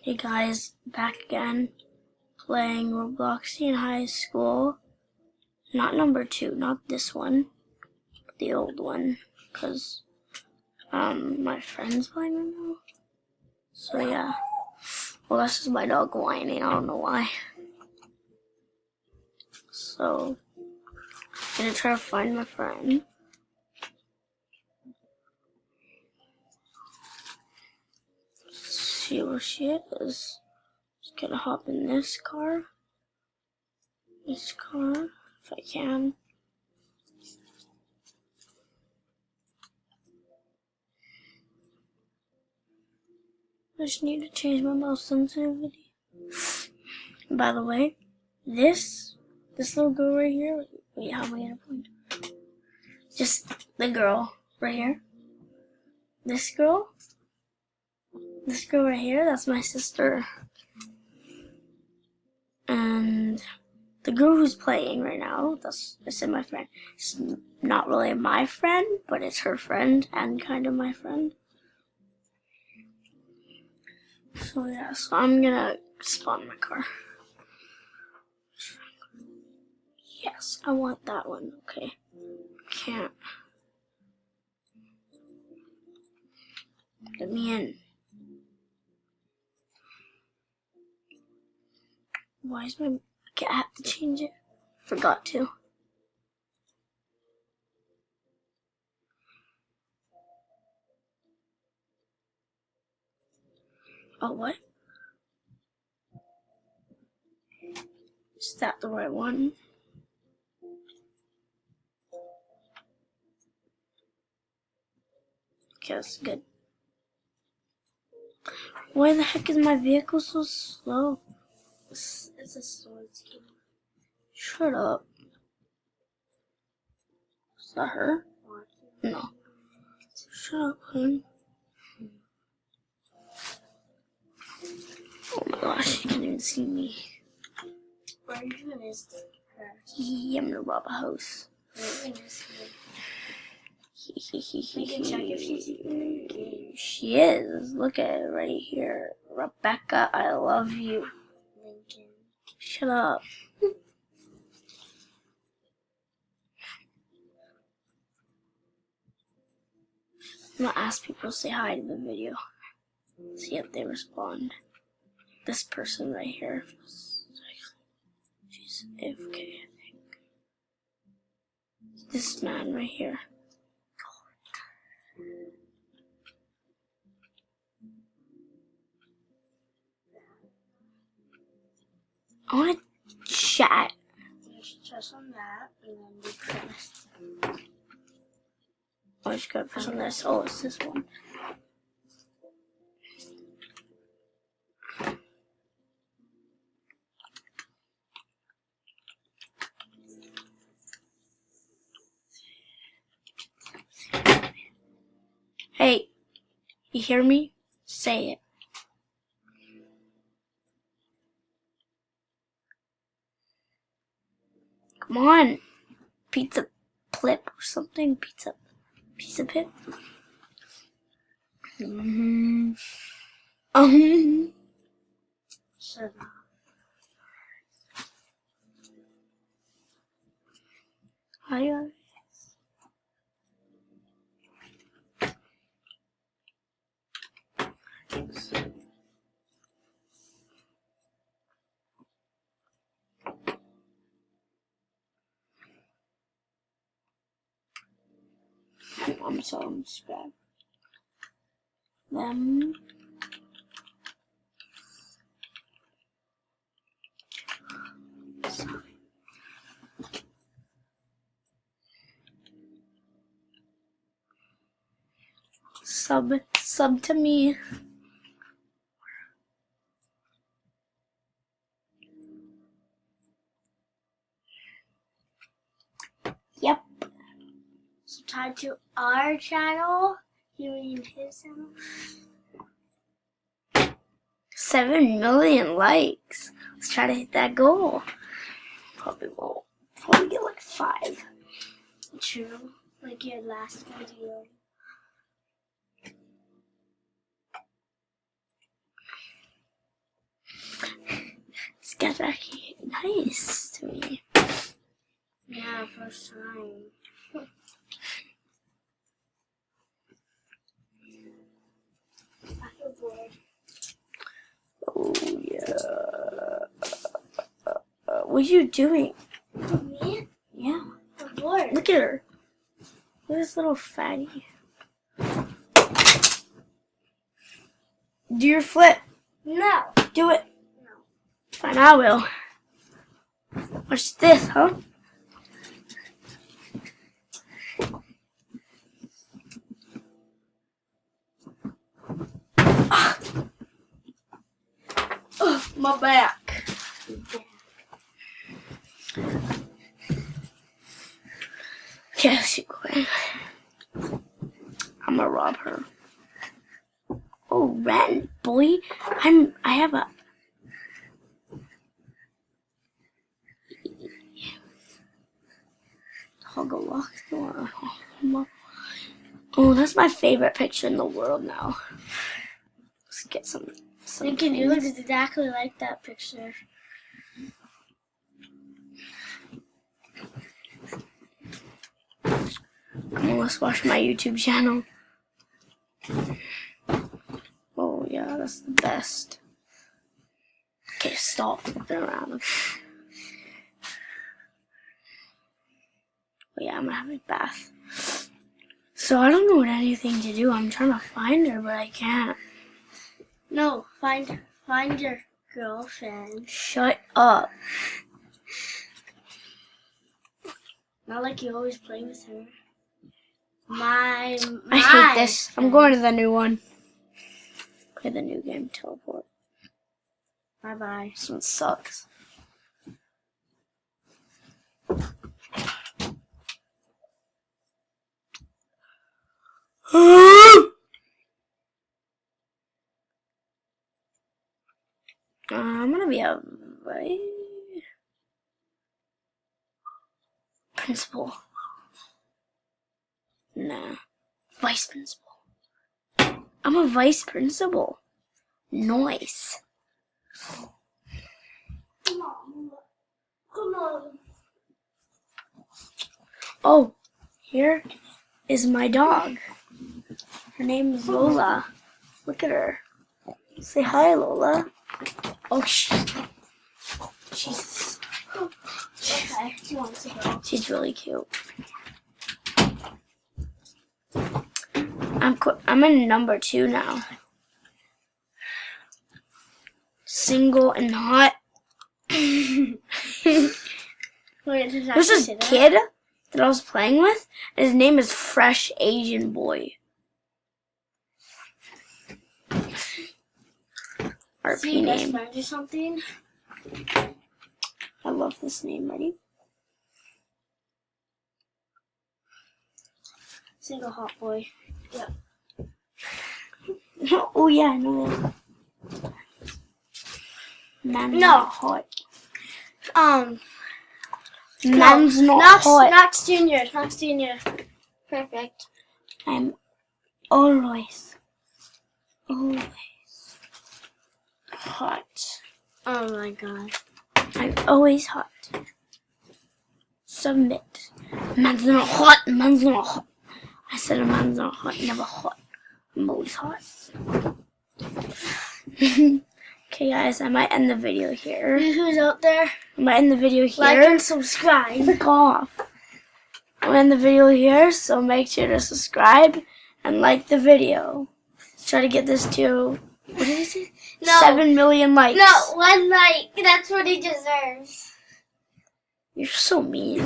Hey guys, back again, playing Roblox in high school. Not number 2, not this one, but the old one, because my friend's playing right now. So yeah, well that's just my dog whining, I don't know why. So, I'm gonna try to find my friend. See where she is. Just gonna hop in this car, if I can. I just need to change my mouse sensitivity. By the way, this little girl right here, wait, how am I gonna point? Just the girl right here. This girl right here, that's my sister. And the girl who's playing right now, I said my friend. It's not really my friend, but it's her friend and kind of my friend. So yeah, so I'm gonna spawn my car. Yes, I want that one, okay. Can't. Get me in. Why is my cat have to change it? Forgot to. Oh, what? Is that the right one? Okay, that's good. Why the heck is my vehicle so slow? It's a slow game. Shut up. Is that her? No. Shut up, hun. Oh my gosh, you can't even see me. Where even is her? I'm gonna rob a house. Where even is her? We can check if she's even in the game. She is. Look at it right here. Rebecca, I love you. Lincoln. Shut up. I'm gonna ask people to say hi to the video. See if they respond. This person right here. She's AFK, I think. This man right here. I want to chat. You should press on that and then we press. Oh, I just gotta press on this. Oh, it's this one. Hey, you hear me? Say it. Come on. Pizza Plip or something. Pizza Pip. Shut up. Hi guys. I'm sorry, I'm just bad. Them. Sub to me. Yep. Subscribe to our channel. You mean his channel? 7 million likes. Let's try to hit that goal. Probably won't. Probably get like 5. True. Like your last video. get back nice to me. Yeah, first time. I feel bored. Oh yeah. What are you doing? Me? Yeah. I'm bored. Look at her. Look at this little fatty. Do your flip. No. Do it. No. Fine, I will. What's this, huh? Oh, my back. Okay, let's keep going. I'm gonna rob her. Oh, Ren, boy, I have a. Hoggle door. Oh, that's my favorite picture in the world now. Let's get some. Lincoln, you look exactly like that picture. Come on, let's watch my YouTube channel. Oh yeah, that's the best. Okay, stop flipping around. Oh yeah, I'm gonna have a bath. So I don't know what anything to do. I'm trying to find her, but I can't. No, find your girlfriend. Shut up. Not like you always play with her. I hate this. I'm going to the new one. Play the new game, Teleport. Bye-bye. This one sucks. I'm gonna be a principal. Nah, vice principal. I'm a vice principal. Nice. Come on. Come on. Oh, here is my dog. Her name is Lola. Look at her. Say hi, Lola. Oh, Jesus. Okay, she wants to go. She's really cute. I'm in number 2 now. Single and hot. Wait, There's this kid that I was playing with, and his name is Fresh Asian Boy. RP best name. friend or something? I love this name. Ready? Single hot boy. Yep. Oh yeah, I know that. Man's No. not hot. Man's no, not hot. Knox Jr. Knox Jr. Perfect. I'm always hot. Oh my god. I'm always hot. Submit. Man's not hot. Man's not hot. I said a man's not hot. Never hot. I'm always hot. Okay, guys, I might end the video here. Who's out there? I might end the video here. Like and subscribe. Click off. I'll end the video here, so make sure to subscribe and like the video. Let's try to get this to, what did he say? No. 7 million likes. No, 1 like. That's what he deserves. You're so mean.